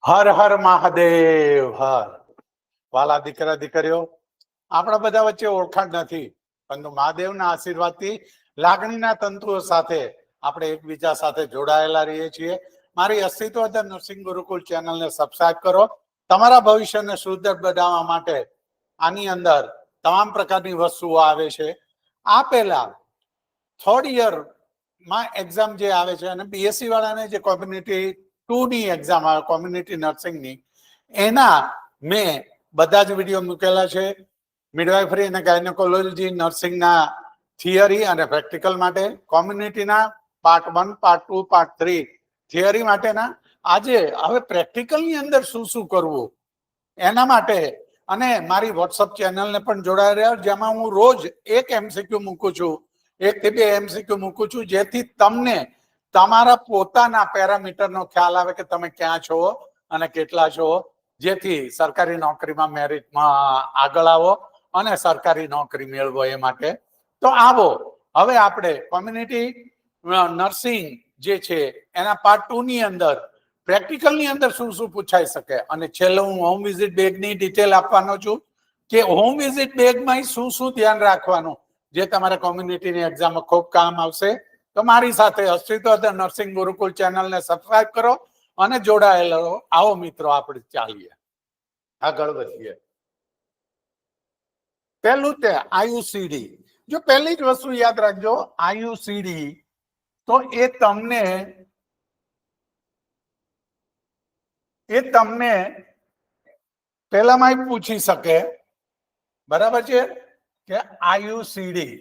હર હર મહાદેવ હર. વાલા દીકરા દીકરીઓ, આપણા બધા વચ્ચે ઓળખાણ નથી, પરંતુ મહાદેવના આશીર્વાદથી લાગણીના તંતુઓ સાથે આપણે એકબીજા સાથે જોડાયેલા રહીએ છીએ. મારી અસ્તિત્વ નર્સિંગ ગુરુકુળ ચેનલને સબસ્ક્રાઇબ કરો. તમારા ભવિષ્યને સુંદર બનાવવા માટે આની અંદર તમામ પ્રકારની વસ્તુઓ આવે છે. આ પહેલા થર્ડ યરમાં એક્ઝામ જે આવે છે અને બીએસસી વાળાને જે કોમ્યુનિટી 2 ની એક્ઝામ આવે, કોમ્યુનિટી નર્સિંગની, એના મેં બધા જ વિડીયો મૂકેલા છે. મિડવાઇફરી અને ગાયનેકોલોજી નર્સિંગના થિયરી અને પ્રેક્ટિકલ માટે, કોમ્યુનિટીના પાર્ટ 1, પાર્ટ 2, પાર્ટ 3 થિયરી માટેના. આજે હવે પ્રેક્ટિકલની અંદર શું શું કરવું એના માટે અને મારી વોટ્સઅપ ચેનલને પણ જોડાઈ રહ્યા, જેમાં હું રોજ એક એમસીક્યુ મૂકું છું, 1 થી 2 એમસીક્યુ મૂકું છું, જેથી તમને તમારા પોતાના પેરામીટરનો ખ્યાલ આવે કે તમે ક્યાં છો અને કેટલા છો, જેથી સરકારી નોકરીમાં મેરિટમાં આગળ આવો અને સરકારી નોકરી મેળવો એ માટે. તો આવો, હવે આપણે કોમ્યુનિટી નર્સિંગ જે છે એના પાર્ટ 2 ની અંદર પ્રેક્ટિકલની અંદર શું શું પૂછાઈ શકે, અને છેલ્લે હું હોમ વિઝિટ બેગની ડિટેલ આપવાનો છું કે હોમ વિઝિટ બેગમાં શું શું ધ્યાન રાખવાનું, જે તમારે કોમ્યુનિટીની એક્ઝામમાં ખૂબ કામ આવશે. તો મારી સાથે અસ્તિત્વ નર્સિંગ ગુરુકુળ ચેનલને સબસ્ક્રાઇબ કરો અને જોડાયેલો. આવો મિત્રો, આપણે ચાલીએ, આગળ વધીએ. પહેલું તે આયુસીડી. જો પહેલી જ વસ્તુ યાદ રાખજો, આયુસીડી, તો એ તમને પહેલામાં પૂછી શકે, બરાબર છે, કે આયુસીડી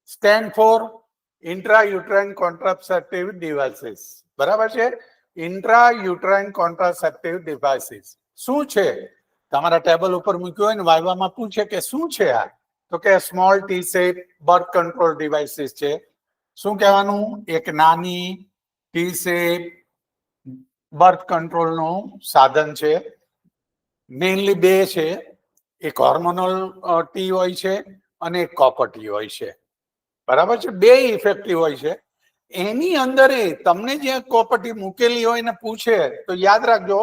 સ્ટેન્ડ ફોર ઇન્ટ્રાયુટ્રાઇન કોન્ટ્રાસેપ્ટિવ ડિવાઇસીસ. બરાબર છે, ઇન્ટ્રાયુટ્રાઇન કોન્ટ્રાસેપ્ટિવ ડિવાઇસીસ શું છે? તમારા ટેબલ ઉપર મૂક્યું હોય ને, વાયવામાં પૂછે કે શું છે આ, તો કે small T shape birth control devices છે. શું કહેવાનું? એક નાની ટી શેપ બર્થ કંટ્રોલનું સાધન છે. મેઇનલી બે છે, એક હોર્મોનલ ટી હોય છે અને એક કોપર ટી હોય છે. બરાબર છે, બે ઇફેક્ટિવ હોય છે. એની અંદર તમને જે કોપરટી મૂકેલી હોય ને પૂછે તો યાદ રાખજો,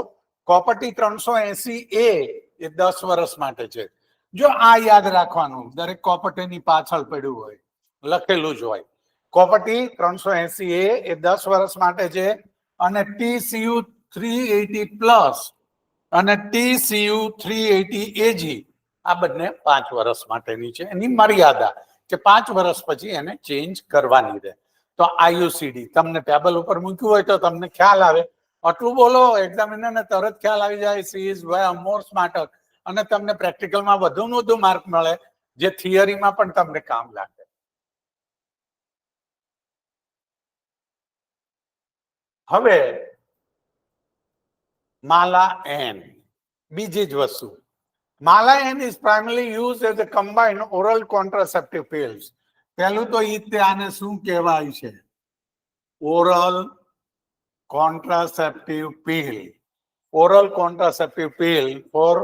કોપરટી 380A એ 10 વર્ષ માટે છે. જો આ યાદ રાખવાનું, દરેક કોપરટીની પાછળ પડ્યું હોય, લખેલું જ હોય, કોપરટી 380A એ 10 વર્ષ માટે છે, અને TCU 380 પ્લસ અને TCU 380AG આ બંને 5 વર્ષ માટેની છે. એની મર્યાદા કે 5 વર્ષ પછી એને ચેન્જ કરવાની રહે. તો આયુસીડી તમને ટેબલ ઉપર મૂક્યું હોય તો તમને ખ્યાલ આવે. આટલું બોલો, એક્ઝામિનરને તરત ખ્યાલ આવી જાય, સી ઇઝ મોર સ્માર્ટર, અને તમને પ્રેક્ટિકલમાં વધુ ને વધુ માર્ક મળે, જે થિયરીમાં પણ તમને કામ લાગે. હવે માલા એન, બીજી જ વસ્તુ. Mala N is primary use as a combined oral contraceptive pills. પહેલું તો આને શું કહેવાય છે? Oral contraceptive pill. Oral contraceptive pill for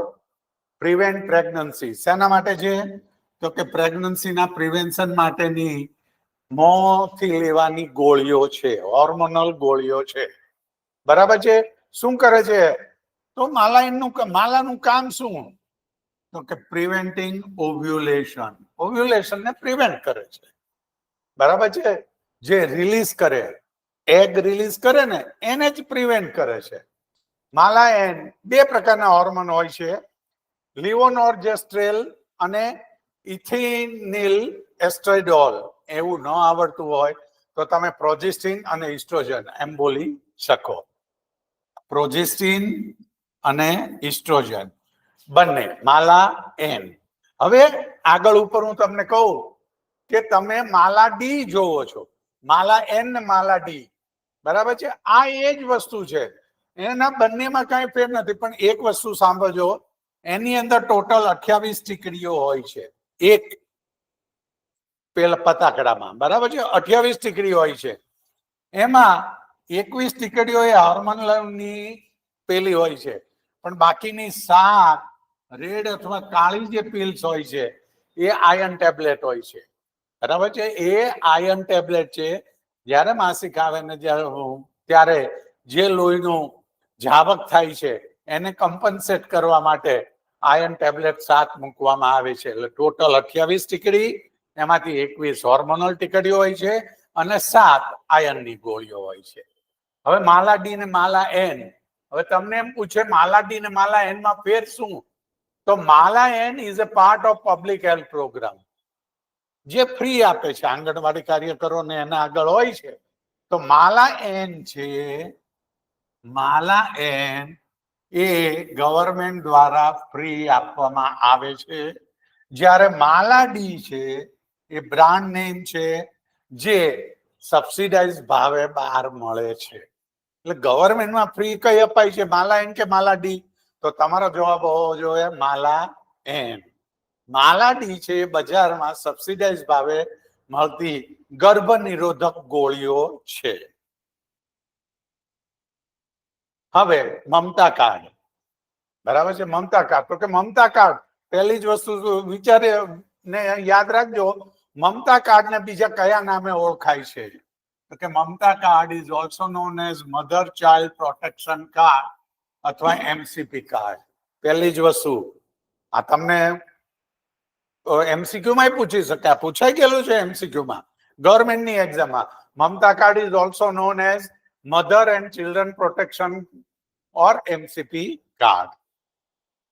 prevent pregnancy. શેના માટે છે? તો કે પ્રેગ્નન્સીના પ્રિવેન્શન માટેની મોંથી લેવાની ગોળીઓ છે, હોર્મોનલ ગોળીઓ છે. બરાબર છે. શું કરે છે? તો માલાનું કામ શું? તો કે પ્રિવેન્ટિંગ ઓવ્યુલેશન. ઓવ્યુલેશનને પ્રિવેન્ટ કરે છે. બરાબર છે. જે રિલીઝ કરે, એગ રિલીઝ કરે ને, એને જ પ્રિવેન્ટ કરે છે. માલા એન બે પ્રકારના હોર્મોન હોય છે, લિવોનોર્જેસ્ટ્રેલ અને ઇથિનિલ એસ્ટ્રેડોલ. એવું ન આવડતું હોય તો તમે પ્રોજેસ્ટિન અને ઇસ્ટ્રોજન એમ બોલી શકો. પ્રોજેસ્ટિન અને ઇસ્ટ્રોજન બંને, માલા એન. હવે આગળ ઉપર હું તમને કહું કે તમે માલા ડી જોવો છો, માલા એન ને માલા ડી. બરાબર છે. આ એ જ વસ્તુ છે, એના બંનેમાં કઈ ફેર નથી. પણ એક વસ્તુ સાંભળજો, એની અંદર ટોટલ 28 ટીકડીઓ હોય છે એક પેલા પતાકડામાં. બરાબર છે, 28 ટીકડી હોય છે. એમાં 21 ટીકડીઓ એ હોર્મોનની પેલી હોય છે, પણ બાકીની 7 રેડ અથવા કાળી જે પિલ્સ હોય છે એ આયર્ન ટેબ્લેટ હોય છે. બરાબર છે, એ આયર્ન ટેબ્લેટ છે. જ્યારે માસિક આવે ને ત્યારે જે લોહીનું જાવક થાય છે એને કમ્પન્સેટ કરવા માટે આયર્ન ટેબ્લેટ 7 મૂકવામાં આવે છે. એટલે ટોટલ 28 ટીકડી, એમાંથી 21 હોર્મોનલ ટીકડીઓ હોય છે અને 7 આયર્નની ગોળીઓ હોય છે. હવે માલા ડી ને માલા એન, હવે તમને એમ પૂછે માલા ડી ને માલા એન માં ફેર શું? તો Mala N is a part of public health programme, જે ફ્રી આપે છે આંગણવાડી કાર્યકરોને, એના આગળ હોય છે. તો માલા એન છે, માલા એન એ ગવર્મેન્ટ દ્વારા ફ્રી આપવામાં આવે છે. જ્યારે માલા ડી છે એ બ્રાન્ડ નેમ છે, જે સબસિડાઇઝ ભાવે બહાર મળે છે. એટલે ગવર્મેન્ટમાં ફ્રી કઈ અપાય છે, માલા એન કે માલા ડી? તો તમારો જવાબ હોવો જોઈએ માલા એન. માલા ડી છે એ બજારમાં સબસિડાઇઝ ભાવે મળતી ગર્ભ નિરોધક ગોળીઓ છે. હવે મમતા કાર્ડ, બરાબર છે. મમતા કાર્ડ, તો કે મમતા કાર્ડ પહેલી જ વસ્તુ વિચારે ને યાદ રાખજો, મમતા કાર્ડ ને બીજા કયા નામે ઓળખાય છે? તો કે Mamata card is also known as mother child protection card અથવા એમસીપી કાર્ડ. પહેલી જ વસ્તુ આ તમને એમસીક્યુ માં પૂછી શકાય, પૂછાઈ ગયેલું છે એમસીક્યુ માં ગવર્મેન્ટની એક્ઝામમાં. Mamata card is also known as mother and children protection or MCP card.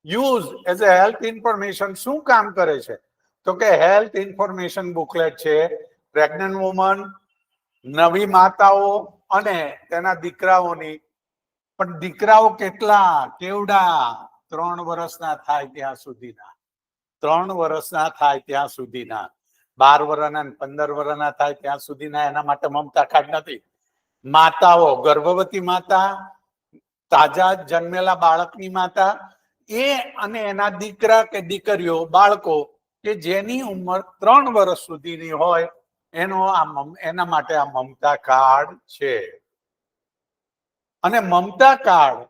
Use as a health information. શું કામ કરે છે? તો કે હેલ્થ ઇન્ફોર્મેશન બુકલેટ છે પ્રેગ્નન્ટ વુમન, નવી માતાઓ અને તેના દીકરાઓની. પણ દીકરાઓ કેટલા કેવડા? 3 વર્ષના થાય ત્યાં સુધીના, 3 વર્ષના થાય ત્યાં સુધીના, 12 વર્ષના 15 વર્ષના થાય ત્યાં સુધીના, એના માટે મમતા કાર્ડ નથી. માતાઓ, ગર્ભવતી માતા, તાજા જન્મેલા બાળકની માતા, એ અને એના દીકરા કે દીકરીઓ, બાળકો કે જેની ઉંમર 3 વર્ષ સુધીની હોય, એના માટે આ મમતા કાર્ડ છે. અને મમતા કાર્ડ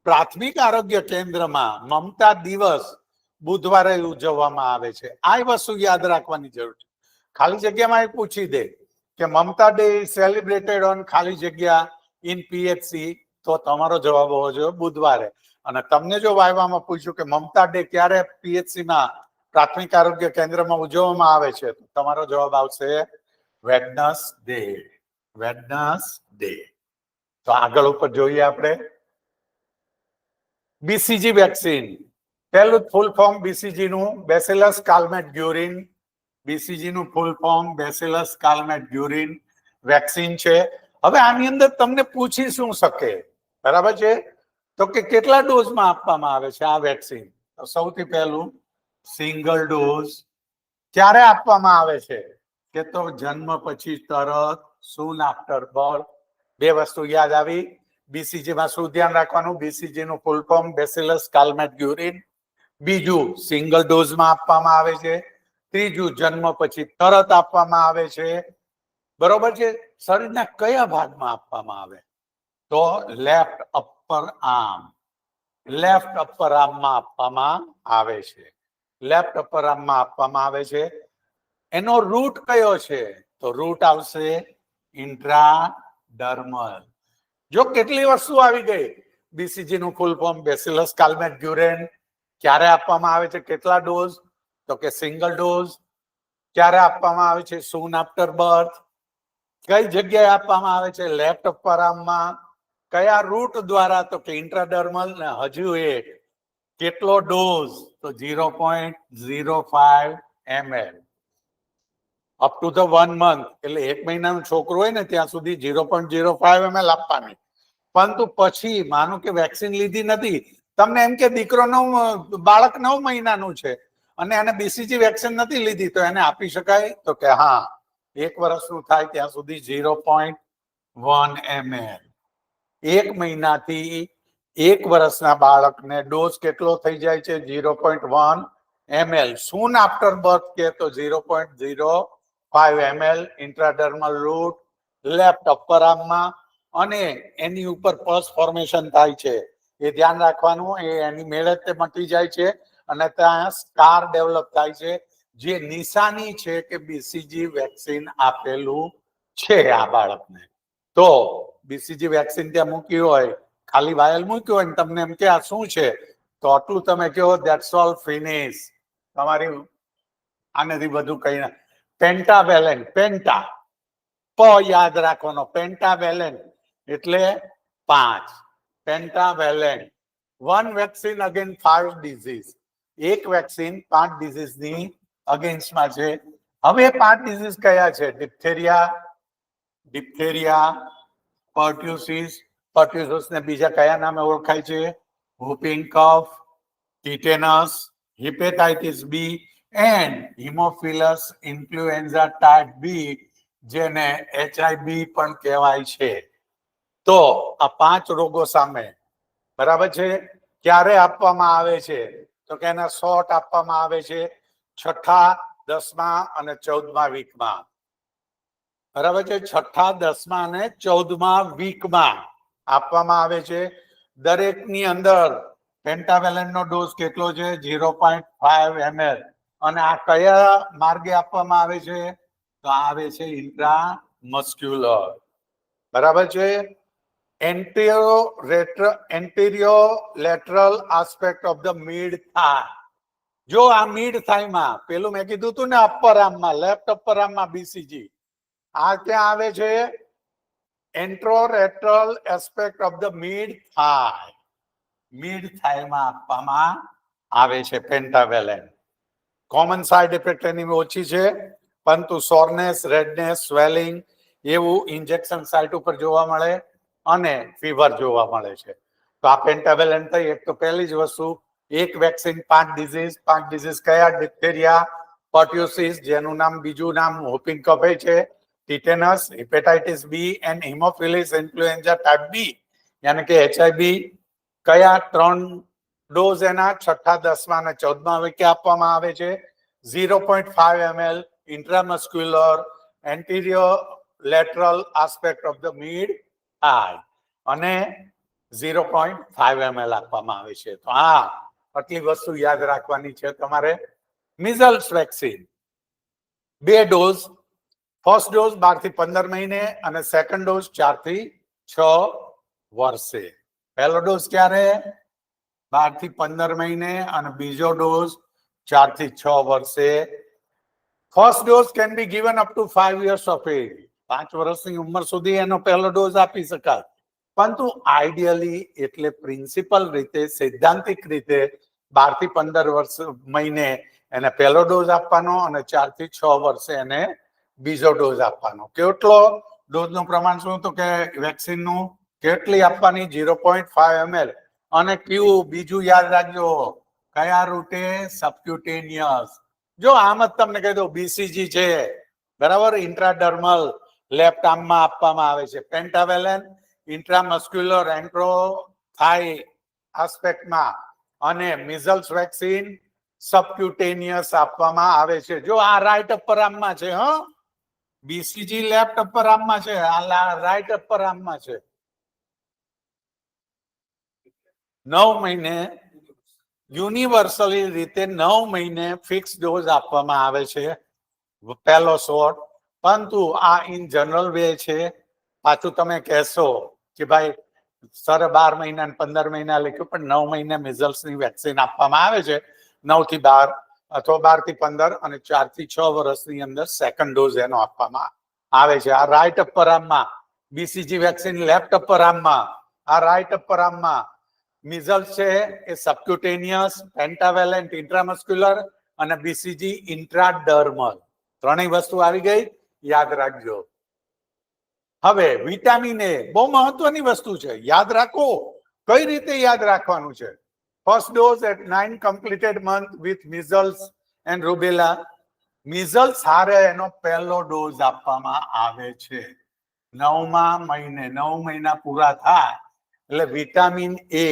પ્રાથમિક આરોગ્ય કેન્દ્રમાં મમતા દિવસ બુધવારે ઉજવવામાં આવે છે. આ વસ્તુ યાદ રાખવાની જરૂર છે. ખાલી જગ્યામાં પૂછી દે કે મમતા ડે સેલિબ્રેટેડ ઓન ખાલી જગ્યા ઇન પીએચસી, તો તમારો જવાબ હોવો જોઈએ બુધવારે. અને તમને જો વાયવામાં પૂછ્યું કે મમતા ડે ક્યારે પીએચસી માં પ્રાથમિક આરોગ્ય કેન્દ્રમાં ઉજવવામાં આવે છે, તો તમારો જવાબ આવશે વેડનસડે. વેડનસડે. તો આગળ ઉપર જોઈએ આપણે બીસીજી વેક્સિન. પહેલું ફૂલ ફોર્મ બીસીજી નું બેસિલસ કાલ્મેટ-ગ્યુરીન. બીસીજી નું ફૂલ ફોર્મ બેસિલસ કાલ્મેટ-ગ્યુરીન વેક્સિન છે. હવે આની અંદર તમને પૂછી શું શકે, બરાબર છે? તો કે કેટલા ડોઝમાં આપવામાં આવે છે આ વેક્સિન? તો સૌથી પહેલું સિંગલ ડોઝ. ક્યારે આપવામાં આવે છે? કે તો જન્મ પછી તરત, સૂન આફ્ટર બર્થ. 2 વસ્તુ યાદ આવી. બીસીજી માં શું ધ્યાન રાખવાનું? બીસીજી નું ફૂલ ફોર્મ બેસિલસ કાલ્મેટ-ગ્યુરીન. બીજું સિંગલ ડોઝમાં આપવામાં આવે છે. ત્રીજું જન્મ પછી તરત આપવામાં આવે છે. બરોબર છે? શરીરના કયા ભાગમાં આપવામાં આવે? તો left upper arm. Left upper આર્મમાં આપવામાં આવે છે. લેફ્ટ અપર આર્મમાં આપવામાં આવે છે. એનો રૂટ કયો છે? તો રૂટ આવશે ઇન્ટ્રાડર્મલ. જો કેટલી વસ્તુ આવી ગઈ, બીસીજી નું ફૂલ ફોર્મ બેસિલસ કાલ્મેટ-ગ્યુરીન. ક્યારે આપવામાં આવે છે? કેટલા ડોઝ? તો કે સિંગલ ડોઝ. ક્યારે આપવામાં આવે છે? Soon after birth. કઈ જગ્યાએ આપવામાં આવે છે? લેફ્ટ અપર આર્મમાં. કયા રૂટ દ્વારા? તો કે ઇન્ટ્રાડર્મલ. ને હજુ એક કેટલો ડોઝ? તો 0.05 ml up to the 1 month. એટલે 1 મહિનાનું છોકરું હોય ને ત્યાં સુધી 0.05 ml આપવાની. પરંતુ પછી માનો કે વેક્સિન લીધી નથી, તમને એમ કે દીકરો બાળક 9 મહિનાનું છે અને એને બીસીજી વેક્સિન નથી લીધી, તો એને આપી શકાય? તો કે હા, 1 વર્ષનું થાય ત્યાં સુધી 0.1 ml. 1 મહિનાથી 1 વર્ષના બાળકને ડોઝ કેટલો થઈ જાય છે? 0.1 ml. સૂન આફ્ટર બર્થ કે તો 0.05 ml ઇન્ટ્રાડર્મલ રૂટ લેફ્ટ અપર આર્મમાં. અને એની ઉપર પલ્સ ફોર્મેશન થાય છે, એ ધ્યાન રાખવાનું. એની મેળે તે મટી જાય છે અને ત્યાં સ્કાર ડેવલપ થાય છે, જે નિશાની છે કે બીસીજી વેક્સિન આપેલું છે આ બાળકને. તો બીસીજી વેક્સિન ત્યાં મૂકી હોય, ખાલી વાયલ મૂક્યો અને તમને એમ કે આ શું છે, તો આટલું તમે કહો ધેટ્સ ઓલ ફિનિશ. તમારી આનાથી બધું કઈ ના. પેન્ટાવેલેન્ટ, પેન્ટા પ યાદ રાખવાનો, પેન્ટાવેલેન્ટ એટલે 5. Pentavalent, 1 vaccine against 5 disease. એક વેક્સિન 5 ડિઝીઝની અગેન્સ્ટમાં છે. હવે 5 ડિઝીઝ કયા છે? ડિપ્થેરિયા, પર્ટ્યુસિસ, પર્ટ્યુસિસને બીજા કયા નામે ઓળખાય છે? whooping cough, tetanus, hepatitis B and hemophilus influenza type B, જેને HIV પણ કહેવાય છે. તો આ 5 રોગો સામે, બરાબર છે, ક્યારે આપવામાં આવે છે? તો કે એના શોટ આપવામાં આવે છે 6ઠા, 10મા અને 14મા વીકમાં. બરાબર છે, 6ઠા, 10મા અને 14મા વીકમાં આપવામાં આવે છે. દરેકની અંદર પેન્ટાવેલેન્ટનો ડોઝ કેટલો છે? 0.5 ml. અને આ કયા માર્ગે આપવામાં આવે છે? તો આવે છે ઇન્ટ્રામસ્ક્યુલર. બરાબર છે. એન્ટેરિયોલેટરલ આસ્પેક્ટ ઓફ ધ મિડ થાઈ. જો આ મિડ થાઈમાં, પેલું મેં કીધું હતું ને અપર આર્મમાં, લેફ્ટ અપર આર્મમાં બીસીજી, આ ક્યાં આવે છે? એન્ટેરિયોલેટરલ એસ્પેક્ટ ઓફ ધ મિડ થાઈ. મિડ થાઈમાં આપવામાં આવે છે પેન્ટાવેલેન્ટ. કોમન સાઇડ ઇફેક્ટ એની ઓછી છે, પરંતુ સોરનેસ, રેડનેસ, સ્વેલિંગ એવું ઇન્જેક્શન સાઇટ ઉપર જોવા મળે અને ફીવર જોવા મળે છે. તો આ પેન્ટાવેલેન્ટ થઈ. એક તો પહેલી જ વસ્તુ, એક વેક્સિન 5 ડિઝીઝ કયા? ડિપ્થેરિયા, પર્ટ્યુસિસ જેનું નામ, બીજું નામ whooping cough છે, tetanus, hepatitis B and haemophilus influenza type B, યાની કે HIV. કયા 3 ડોઝ એના? 6ઠા, 10મા અને 14મા વીકે આપવામાં આવે છે. 0.5 ml intramuscular, anterolateral aspect of the mid thigh, અને 0.5 ml આપવામાં આવે છે. તો આટલી વસ્તુ યાદ રાખવાની છે તમારે. Measles vaccine 2 dose. First dose 12 થી 15 મહિને અને સેકન્ડ ડોઝ 4 થી 6 વર્ષે. પહેલો ડોઝ ક્યારે? 12 થી 15 મહિને અને બીજો ડોઝ 4 થી 6 વર્ષે. First dose can be given up to 5 years of age. 5 વર્ષની ઉંમર સુધી એનો પહેલો ડોઝ આપી શકાય. પરંતુ આઈડિયલી, એટલે પ્રિન્સિપલ રીતે, સૈદ્ધાંતિક રીતે 12 થી 15 વર્ષ મહિને એને પહેલો ડોઝ આપવાનો અને 4 થી 6 વર્ષે એને બીજો ડોઝ આપવાનો. કેટલો ડોઝનું પ્રમાણ શું? તો કે વેક્સિનનું કેટલી આપવાની? 0.5 ml. અને કયું? બીજું યાદ રાખજો, કયા રૂટે? સબક્યુટેનિયસ. જો આમ જ તમને કહી દઉં, બીસીજી છે, બરાબર, ઇન્ટ્રાડર્મલ લેફ્ટ આર્મમાં આપવામાં આવે છે. પેન્ટાવેલેન્ટ ઇન્ટ્રામસ્ક્યુલર એન્ટ્રોથાઈ આસ્પેક્ટમાં, અને મિઝલ્સ વેક્સિન સબક્યુટેનિયસ આપવામાં આવે છે. જો આ રાઈટ અપર આર્મમાં છે, બીસીજી લેફ્ટ અપર આર્મમાં છે, આ રાઈટ અપર આર્મમાં છે. 9 મહિને યુનિવર્સલી રીતે 9 મહિને ફિક્સ ડોઝ આપવામાં આવે છે, પહેલો શોટ. પરંતુ આ ઇન જનરલ વે છે. પાછું તમે કહેશો કે ભાઈ સર 12 મહિના અને 15 મહિના લખ્યું, પણ 9 મહિને મિઝલ્સની વેક્સિન આપવામાં આવે છે. 9 થી 12 અથવા 12 થી 15 અને 4 થી 6 વર્ષની અંદર સેકન્ડ ડોઝ એનો આપવામાં આવે છે. આ રાઈટ અપર આર્મમાં બીસીજી વેક્સિન, લેફ્ટ અપર આર્મમાં. આ રાઈટ અપર આર્મમાં મિઝલ્સ છે એ સબક્યુટેનિયસ, પેન્ટાવેલેન્ટ ઇન્ટ્રામસ્ક્યુલર અને બીસીજી ઇન્ટ્રાડર્મલ. ત્રણેય વસ્તુ આવી ગઈ, યાદ રાખજો. હવે વિટામિન એ બહુ મહત્વની વસ્તુ છે, યાદ રાખો. કઈ રીતે યાદ રાખવાનું છે? First dose at 9 completed month with measles and rubella. Measles હારે એનો પહેલો ડોઝ આપવામાં આવે છે 9મા મહિને. 9 મહિના પૂરા થાય એટલે વિટામિન એ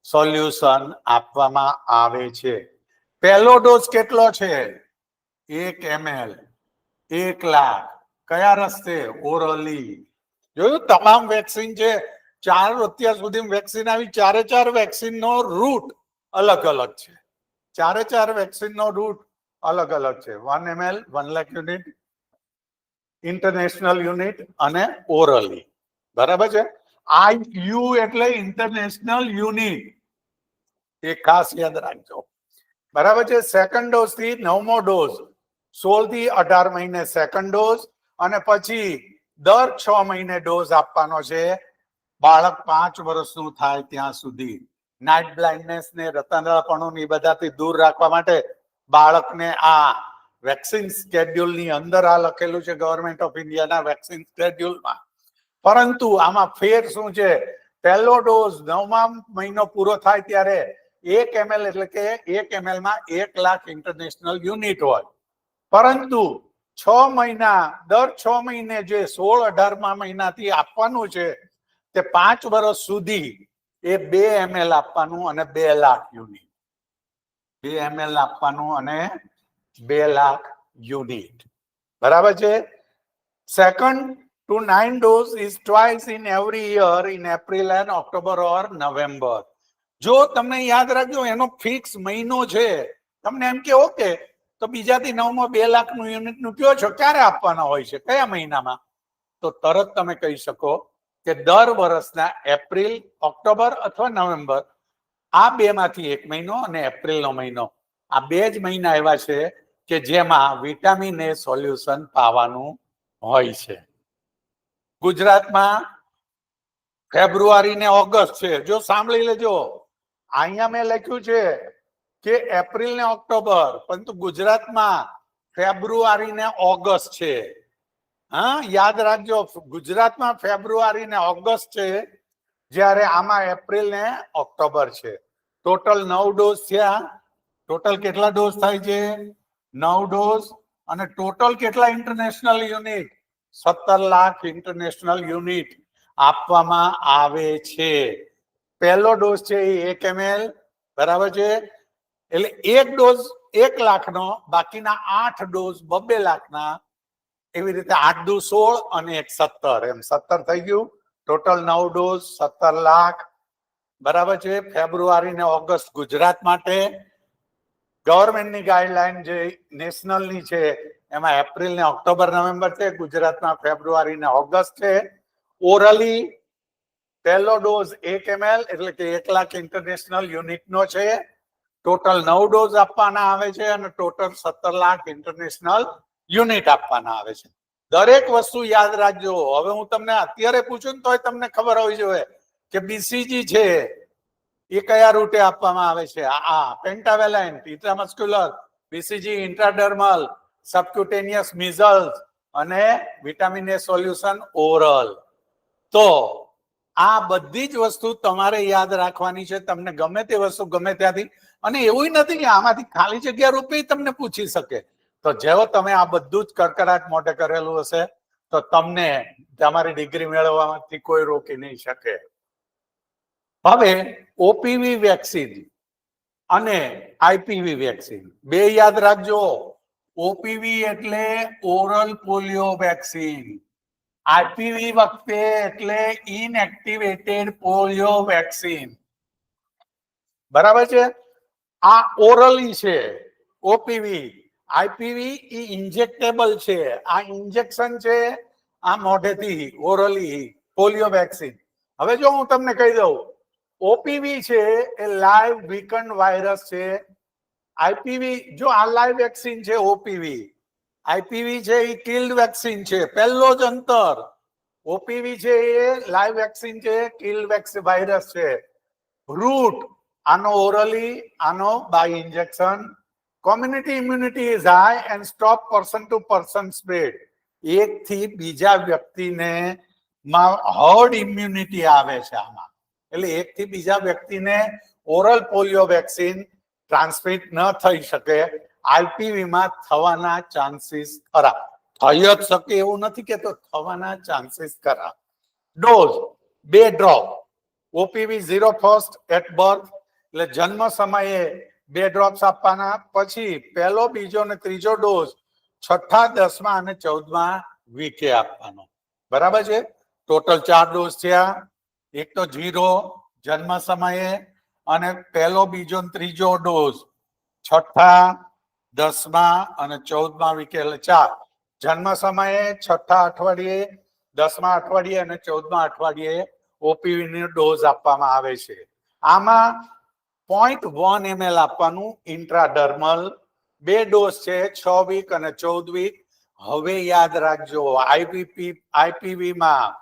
સોલ્યુશન આપવામાં આવે છે. પહેલો ડોઝ કેટલો છે? 1 ml, 1 લાખ. કયા રસ્તે? ઓરલી. જોયું, તમામ વેક્સિન છે, 4 અત્યાર સુધી વેક્સિન આવી, 4 વેક્સિન નો રૂટ અલગ અલગ છે. 4 વેક્સિન નો રૂટ અલગ અલગ છે. 1 ml, 1 lakh unit, international unit અને ઓરલી. બરાબર છે. IU એટલે ઇન્ટરનેશનલ યુનિટ, એ ખાસ યાદ રાખજો. બરાબર છે. સેકન્ડ ડોઝ થી 9મો ડોઝ 16 થી 18 મહિને સેકન્ડ ડોઝ, અને પછી દર 6 મહિને ડોઝ આપવાનો છે બાળક 5 વર્ષનું થાય ત્યાં સુધી. નાઇટ બ્લાઇન્ડનેસ ને રતનરાપણું ની બધાથી દૂર રાખવા માટે બાળકને આ વેક્સિન સ્કેડ્યુલ ની અંદર આ લખેલું છે ગવર્મેન્ટ ઓફ ઇન્ડિયાના વેક્સિન સ્કેડ્યુલમાં. પરંતુ આમાં ફેર શું છે? પહેલો ડોઝ 9મા મહિનો પૂરો થાય ત્યારે 1 ml એટલે કે 1 ml માં 1 લાખ ઇન્ટરનેશનલ યુનિટ હોય. પરંતુ 6 મહિના દર 6 મહિને જે 16-18મા મહિનાથી આપવાનું છે તે 5 વર્ષ સુધી એ 2 ml આપવાનું અને 2 લાખ યુનિટ. 2 ml આપવાનું અને 2 લાખ યુનિટ. બરાબર છે. Second to 9 dose is twice in every year in April and October or November. જો તમને યાદ રાખજો એનો ફિક્સ મહિનો છે, તમને એમ કે ઓકે તો બીજાથી 9મો 2 લાખનું યુનિટનું કયો છો, ક્યારે આપવાના હોય છે, કયા મહિનામાં? તો તરત તમે કહી શકો કે દર વર્ષના એપ્રિલ, ઓક્ટોબર અથવા નવેમ્બર, આ બે માંથી એક મહિનો અને એપ્રિલનો મહિનો, આ 2 જ મહિના એવા છે કે જેમાં વિટામિન એ સોલ્યુશન પાવાનું હોય છે. ગુજરાતમાં ફેબ્રુઆરી ને ઓગસ્ટ છે. જો સાંભળી લેજો, અહીંયા મેં લખ્યું છે કે એપ્રિલ ને ઓક્ટોબર, પરંતુ ગુજરાતમાં ફેબ્રુઆરી ને ઓગસ્ટ છે. હા, યાદ રાખજો, ગુજરાતમાં ફેબ્રુઆરી ને ઓગસ્ટ છે, જ્યારે આમાં એપ્રિલ ને ઓક્ટોબર છે. ટોટલ 9 ડોઝ થયા. ટોટલ કેટલા ડોઝ થાય છે? 9 ડોઝ. અને ટોટલ કેટલા international unit? 17 lakh international unit આપવામાં આવે છે. પહેલો ડોઝ છે એ 1 ml, બરાબર છે. એટલે એક ડોઝ 1 લાખનો, બાકીના 8 ડોઝ 2 લાખના, એવી રીતે 8 દુ 16 અને 1 17, એમ 17 થઈ ગયું. ટોટલ 9 ડોઝ 17 લાખ, બરાબર છે. ફેબ્રુઆરી ને ઓગસ્ટ ગુજરાત માટે. ગવર્મેન્ટની ગાઈડલાઈન જે નેશનલની છે એમાં એપ્રિલ ને ઓક્ટોબર નવેમ્બર છે, ગુજરાતમાં ફેબ્રુઆરી ને ઓગસ્ટ છે. ઓરલી પહેલો ડોઝ 1 ml એટલે કે 1 લાખ ઇન્ટરનેશનલ યુનિટનો છે. ટોટલ 9 ડોઝ આપવાના આવે છે અને ટોટલ 17 લાખ ઇન્ટરનેશનલ યુનિટ આપવાના આવે છે. દરેક વસ્તુ યાદ રાખજો. હવે હું તમને અત્યારે પૂછું ને તોય તમને ખબર હોવી જોઈએ કે બીસીજી છે એ કયા રૂટે આપવામાં આવે છે. આ પેન્ટાવેલેન્ટ, ઇન્ટ્રામસ્ક્યુલર, બીસીજી ઇન્ટ્રાડર્મલ, સબક્યુટેનિયસ મિઝલ્સ અને વિટામિન એ સોલ્યુશન ઓરલ. તો આ બધી જ વસ્તુ તમારે યાદ રાખવાની છે. તમને ગમે તે વસ્તુ ગમે ત્યાંથી, અને એવું નથી કે આમાંથી ખાલી જગ્યા રૂપે તમને પૂછી શકે. તો જેવો તમે આ બધું જ કડકડાટ મોઢે કરેલું હશે તો તમને તમારી ડિગ્રી મેળવવામાંથી કોઈ રોકી નહીં શકે. હવે ઓપીવી વેક્સિન અને આઈપીવી વેક્સિન બે યાદ રાખજો. ઓપીવી એટલે ઓરલ પોલિયો વેક્સિન, આઈપીવી વખતે એટલે ઇનએક્ટિવેટેડ પોલિયો વેક્સિન, બરાબર છે. આ ઓરલી છે ઓપીવી. આઈપીવી ઈ ઇન્જેક્ટેબલ છે, આ ઇન્જેક્શન છે, આ મોઢેથી ઓરલી પોલિયો વેક્સિન. હવે જો હું તમને કહી દઉં, ઓપીવી છે એ લાઈવ વીકન્ડ વાયરસ છે. આઈપીવી, જો આ લાઈવ વેક્સિન છે ઓપીવી, આઈપીવી છે એ કિલ્ડ વેક્સિન છે. પહેલો જ અંતર, ઓપીવી છે એ લાઈવ વેક્સિન છે, કિલ્ડ વેક્સિન વાયરસ છે. રૂટ આનો ઓરલી, આનો by injection. Community immunity is high and stop person to person spread. એક થી બીજા વ્યક્તિને હર્ડ ઇમ્યુનિટી આવે છે આમાં. એટલે એક થી બીજા વ્યક્તિને ઓરલ પોલિયો વેક્સિન ટ્રાન્સમિટ ન થઈ શકે. આઈપીવી માં થવાના ચાન્સીસ ખરા, થઈ જ શકે એવું નથી કે, તો થવાના ચાન્સીસ ખરા. Dose 2 drop. OPV 0 first at birth, એટલે જન્મ સમયે 2 ડ્રોપ્સ આપવાના. પછી પહેલો, બીજો અને ત્રીજો ડોઝ 6, 10 અને 14 વીકે આપવાનો, બરાબર છે. ટોટલ 4 ડોઝ થયા. એક તો 0 જન્મ સમયે, અને પહેલો, બીજો અને ત્રીજો ડોઝ 6, 10 અને 14 વીકે, એટલે 4. જન્મ સમયે 6 અઠવાડિયે, 10 અઠવાડિયે અને 14 અઠવાડિયે ઓપીવી ની ડોઝ આપવામાં આવે છે. આમાં 0.1 ml આપવાનું ઇન્ટ્રાડર્મલ. 2 ડોઝ છે, 6 વીક અને 14 વીક. હવે યાદ રાખજો, આઈપીવી માં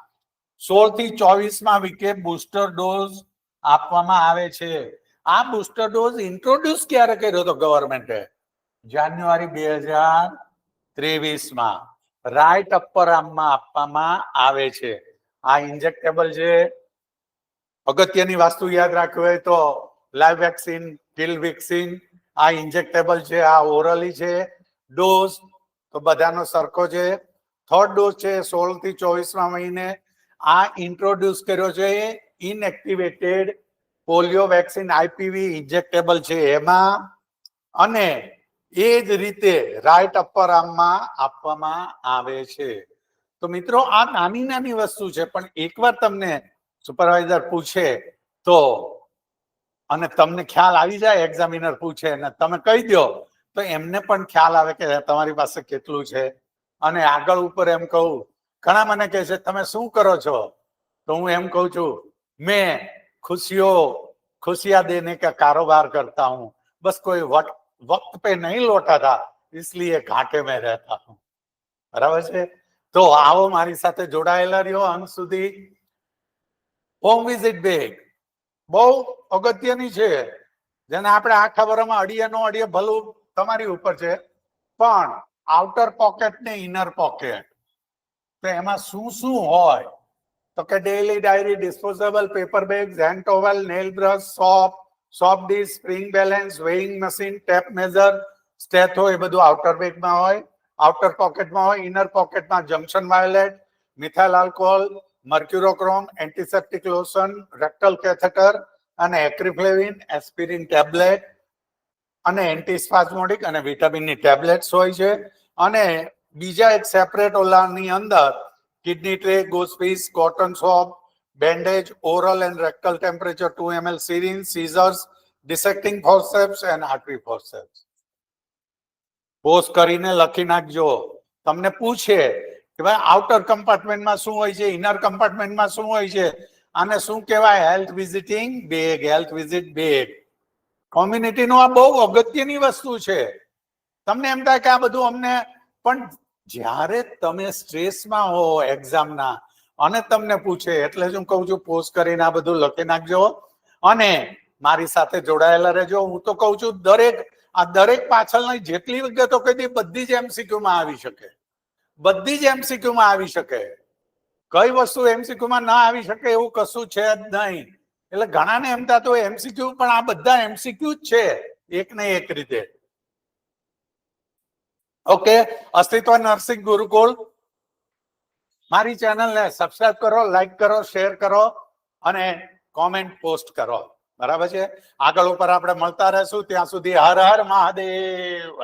16 થી 24 વીકે બુસ્ટર ડોઝ આપવામાં આવે છે. આ બુસ્ટર ડોઝ ઇન્ટ્રોડ્યુસ ક્યારે કર્યો હતો ગવર્મેન્ટે? જાન્યુઆરી 2023 રાઈટ અપર આર્મમાં આપવામાં આવે છે. આ ઇન્જેક્ટેબલ છે. અગત્યની વસ્તુ યાદ રાખવી હોય તો લાઈવ વેક્સિન, કિલ વેક્સિન, આ ઇન્જેક્ટેબલ છે, આ ઓરલી છે. ડોઝ તો બધાનો સરખો છે. થર્ડ ડોઝ છે 16 થી 24 મહિને. આ ઇન્ટ્રોડ્યુસ કર્યો છે ઇનએક્ટિવેટેડ પોલિયો વેક્સિન આઈપીવી ઇન્જેક્ટેબલ છે એમાં, અને એ જ રીતે રાઈટ અપર આર્મમાં આપવામાં આવે છે. તો મિત્રો આ નાની નાની વસ્તુ છે, પણ એકવાર તમને સુપરવાઇઝર પૂછે તો અને તમને ખ્યાલ આવી જાય, એક્ઝામિનર પૂછે અને તમે કહી દો તો એમને પણ ખ્યાલ આવે કે તમારી પાસે કેટલું છે. અને આગળ ઉપર એમ કહું, ઘણા મને કહે છે તમે શું કરો છો? તો હું એમ કહું છું, મેં खुशियां देने का कारोबार करता हूं, बस कोई वक्त पे नहीं लौटा था इसलिए घाटे में रहता हूं. बराबर છે? તો આવો મારી સાથે જોડાયેલા રહ્યો અંત સુધી. હોમ વિઝિટ બેગ બહુ અગત્યની છે, જેને આપણે આખા વરમાં અડીએ નો અડીએ ભલું તમારી ઉપર છે, પણ આઉટર પોકેટ ને ઇનર પોકેટ તો એમાં શું શું હોય? તો કે daily diary, disposable paper bags, hand towel, nail brush, soap dish, spring balance, weighing machine, tape measure, stetho, એ બધું આઉટર બેગમાં હોય, આઉટર પોકેટમાં હોય. ઇનર પોકેટમાં gentian violet, methyl alcohol, mercurochrome, antiseptic lotion, rectal catheter અને એક્રિફ્લેવિન, એસ્પિરિન ટેબ્લેટ અને એન્ટીસ્પાઝમોડિક અને વિટામિનની ટેબ્લેટ્સ હોય છે. અને બીજા એક સેપરેટ ઓલાની અંદર kidney tray, gauze pieces, cotton swab, bandage, oral and rectal temperature 2 ml syringe, scissors, dissecting forceps and artery forceps. Pause કરીને લખી નાખજો. તમને પૂછે કે ભાઈ આઉટર કમ્પાર્ટમેન્ટમાં શું હોય છે, ઇનર કમ્પાર્ટમેન્ટમાં શું હોય છે, આને શું કહેવાય? Health visiting bag, health visit bag. કોમ્યુનિટીનો આ બહુ અગત્યની વસ્તુ છે. તમને એમ થાય કે આ બધું અમને, પણ જ્યારે તમે સ્ટ્રેસમાં હો એક્ઝામના અને તમને પૂછે, એટલે જ હું કહું છું પોઝ કરીને આ બધું લખી નાખજો અને મારી સાથે જોડાયેલા રહેજો. હું તો કહું છું દરેક પાછળની જેટલી વિગતો કહી બધી જ એમસીક્યુ માં આવી શકે, બધી જ એમસીક્યુ માં આવી શકે. કઈ વસ્તુ એમસીક્યુ માં ના આવી શકે એવું કશું છે જ નહીં. એટલે ઘણાને એમ થતું એમસીક્યુ, પણ આ બધા એમસીક્યુ જ છે એક ને એક રીતે. ઓકે, અસ્તિત્વ નર્સિંગ ગુરુકુળ મારી ચેનલને સબસ્ક્રાઇબ કરો, લાઈક કરો, શેર કરો અને કોમેન્ટ પોસ્ટ કરો. બરાબર છે? આગળ ઉપર આપણે મળતા રહેશું. ત્યાં સુધી હર હર મહાદેવ.